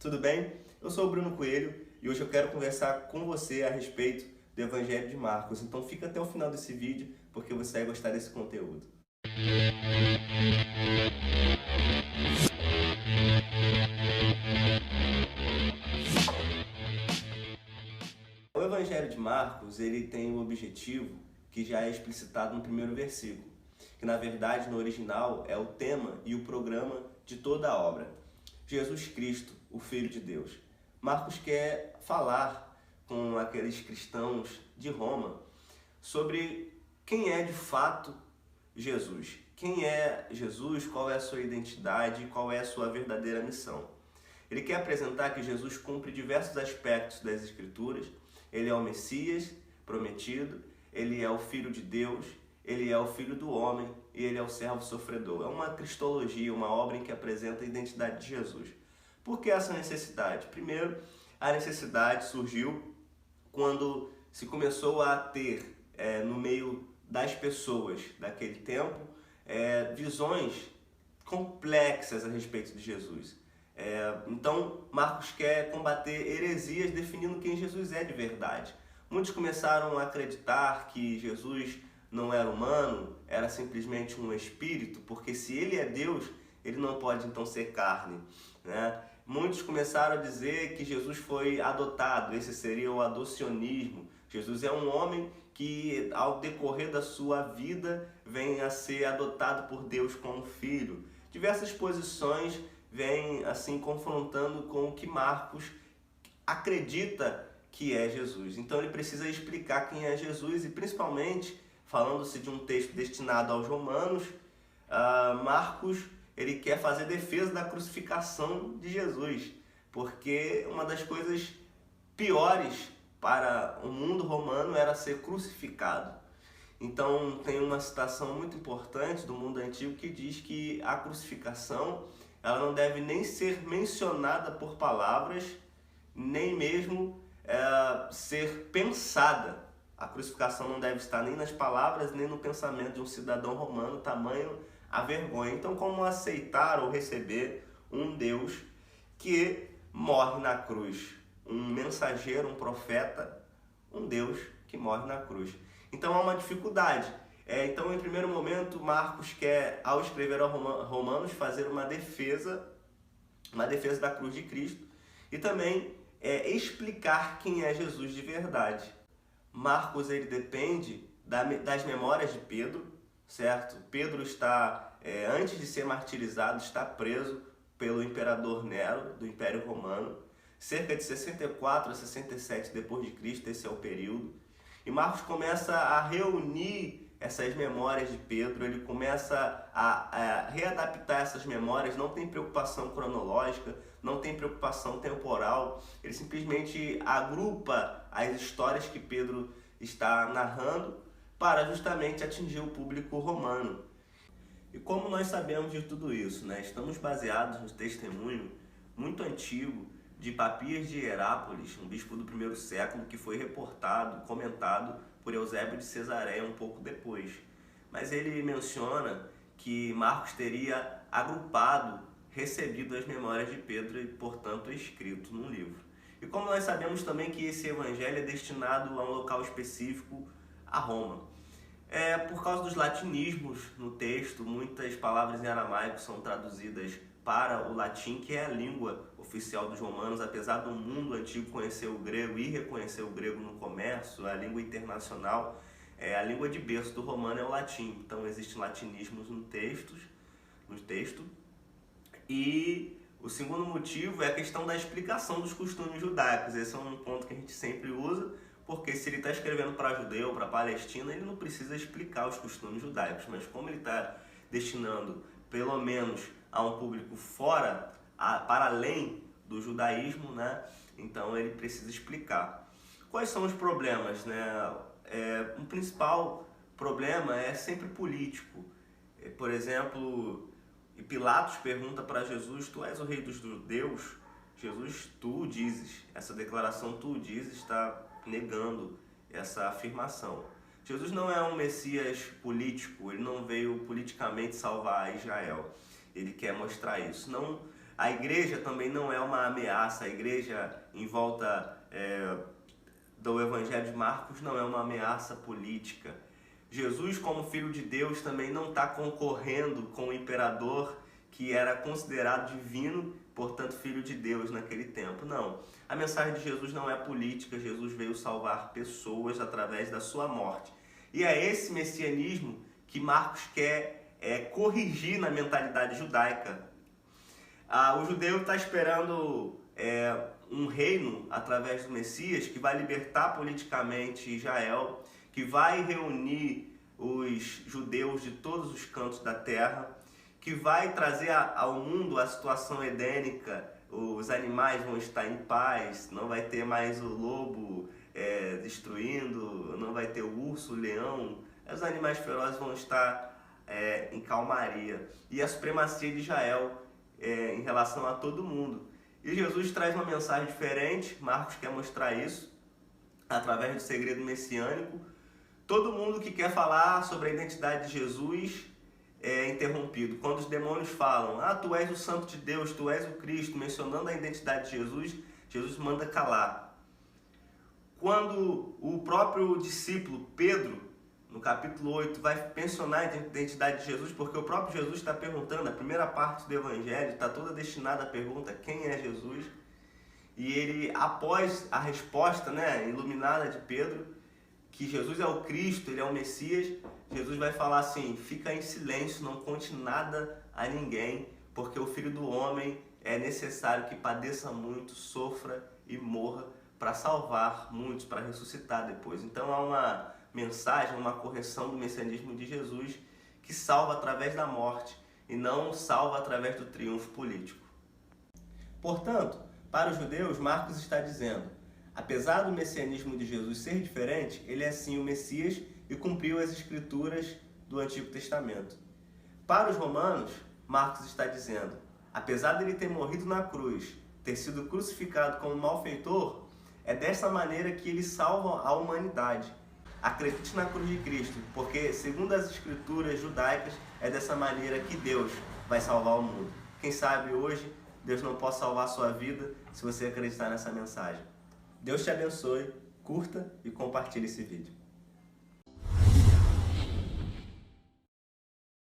tudo bem? Eu sou o Bruno Coelho e hoje eu quero conversar com você a respeito do Evangelho de Marcos. Então fica até o final desse vídeo porque você vai gostar desse conteúdo. O Evangelho de Marcos, ele tem um objetivo que já é explicitado no primeiro versículo, que na verdade no original é o tema e o programa de toda a obra. Jesus Cristo, o Filho de Deus. Marcos quer falar com aqueles cristãos de Roma sobre quem é de fato Jesus. Quem é Jesus, qual é a sua identidade, qual é a sua verdadeira missão. Ele quer apresentar que Jesus cumpre diversos aspectos das Escrituras. Ele é o Messias prometido, ele é o Filho de Deus, ele é o Filho do homem e ele é o servo sofredor. É uma cristologia, uma obra em que apresenta a identidade de Jesus. Por que essa necessidade? Primeiro, a necessidade surgiu quando se começou a ter no meio das pessoas daquele tempo visões complexas a respeito de Jesus. Então, Marcos quer combater heresias definindo quem Jesus é de verdade. Muitos começaram a acreditar que Jesus não era humano, era simplesmente um espírito, porque se ele é Deus, ele não pode então ser carne, né? Muitos começaram a dizer que Jesus foi adotado, esse seria o adocionismo. Jesus é um homem que ao decorrer da sua vida vem a ser adotado por Deus como filho. Diversas posições vêm assim confrontando com o que Marcos acredita que é Jesus. Então ele precisa explicar quem é Jesus e principalmente, falando-se de um texto destinado aos romanos, Marcos ele quer fazer defesa da crucificação de Jesus, porque uma das coisas piores para o mundo romano era ser crucificado. Então tem uma citação muito importante do mundo antigo que diz que a crucificação ela não deve nem ser mencionada por palavras, nem mesmo ser pensada. A crucificação não deve estar nem nas palavras, nem no pensamento de um cidadão romano, tamanho a vergonha. Então, como aceitar ou receber um Deus que morre na cruz? Um mensageiro, um profeta, um Deus que morre na cruz. Então, há uma dificuldade. Então, em primeiro momento, Marcos quer, ao escrever aos Romanos, fazer uma defesa da cruz de Cristo e também explicar quem é Jesus de verdade. Marcos ele depende das memórias de Pedro, certo? Pedro está, antes de ser martirizado, está preso pelo imperador Nero, do Império Romano, cerca de 64 a 67 depois de Cristo, esse é o período. E Marcos começa a reunir essas memórias de Pedro, ele começa a readaptar essas memórias, não tem preocupação cronológica, não tem preocupação temporal, ele simplesmente agrupa as histórias que Pedro está narrando para justamente atingir o público romano. E como nós sabemos de tudo isso, né? Estamos baseados no testemunho muito antigo de Papias de Herápolis, um bispo do primeiro século, que foi reportado, comentado por Eusébio de Cesareia um pouco depois. Mas ele menciona que Marcos teria agrupado, recebido as memórias de Pedro e, portanto, escrito num livro. E como nós sabemos também que esse evangelho é destinado a um local específico, a Roma. Por causa dos latinismos no texto, muitas palavras em aramaico são traduzidas para o latim, que é a língua oficial dos romanos, apesar do mundo antigo conhecer o grego e reconhecer o grego no comércio, a língua internacional, a língua de berço do romano é o latim. Então existem latinismos no texto. E o segundo motivo é a questão da explicação dos costumes judaicos. Esse é um ponto que a gente sempre usa, porque se ele está escrevendo para judeu, para Palestina, ele não precisa explicar os costumes judaicos, mas como ele está destinando pelo menos a um público fora, para além do judaísmo, né? Então ele precisa explicar. Quais são os problemas, né? Um principal problema é sempre político. Por exemplo, Pilatos pergunta para Jesus: tu és o rei dos judeus? Jesus, tu o dizes. Essa declaração tu o dizes está negando essa afirmação. Jesus não é um Messias político, ele não veio politicamente salvar Israel. Ele quer mostrar isso. Não A igreja também não é uma ameaça. A igreja em volta do Evangelho de Marcos não é uma ameaça política. Jesus, como Filho de Deus, também não está concorrendo com o imperador que era considerado divino, portanto Filho de Deus naquele tempo. Não. A mensagem de Jesus não é política. Jesus veio salvar pessoas através da sua morte. E é esse messianismo que Marcos quer corrigir na mentalidade judaica. O judeu está esperando um reino através do Messias que vai libertar politicamente Israel, que vai reunir os judeus de todos os cantos da terra, que vai trazer ao mundo a situação edênica. Os animais vão estar em paz, não vai ter mais o lobo destruindo, não vai ter o urso, o leão. Os animais ferozes vão estar em calmaria. E a supremacia de Israel em relação a todo mundo. E Jesus traz uma mensagem diferente. Marcos quer mostrar isso através do segredo messiânico. Todo mundo que quer falar sobre a identidade de Jesus é interrompido. Quando os demônios falam, tu és o Santo de Deus, tu és o Cristo, mencionando a identidade de Jesus, Jesus manda calar. Quando o próprio discípulo Pedro, no capítulo 8, vai mencionar a identidade de Jesus, porque o próprio Jesus está perguntando, a primeira parte do Evangelho está toda destinada à pergunta, quem é Jesus? E ele, após a resposta iluminada de Pedro, que Jesus é o Cristo, ele é o Messias, Jesus vai falar assim, fica em silêncio, não conte nada a ninguém, porque o Filho do Homem é necessário que padeça muito, sofra e morra para salvar muitos, para ressuscitar depois. Então há uma mensagem, uma correção do messianismo de Jesus que salva através da morte e não salva através do triunfo político. Portanto, para os judeus, Marcos está dizendo, apesar do messianismo de Jesus ser diferente, ele é sim o Messias e cumpriu as escrituras do Antigo Testamento. Para os romanos, Marcos está dizendo, apesar dele ter morrido na cruz, ter sido crucificado como malfeitor, é dessa maneira que ele salva a humanidade. Acredite na cruz de Cristo, porque, segundo as escrituras judaicas, é dessa maneira que Deus vai salvar o mundo. Quem sabe hoje Deus não possa salvar a sua vida se você acreditar nessa mensagem. Deus te abençoe, curta e compartilhe esse vídeo.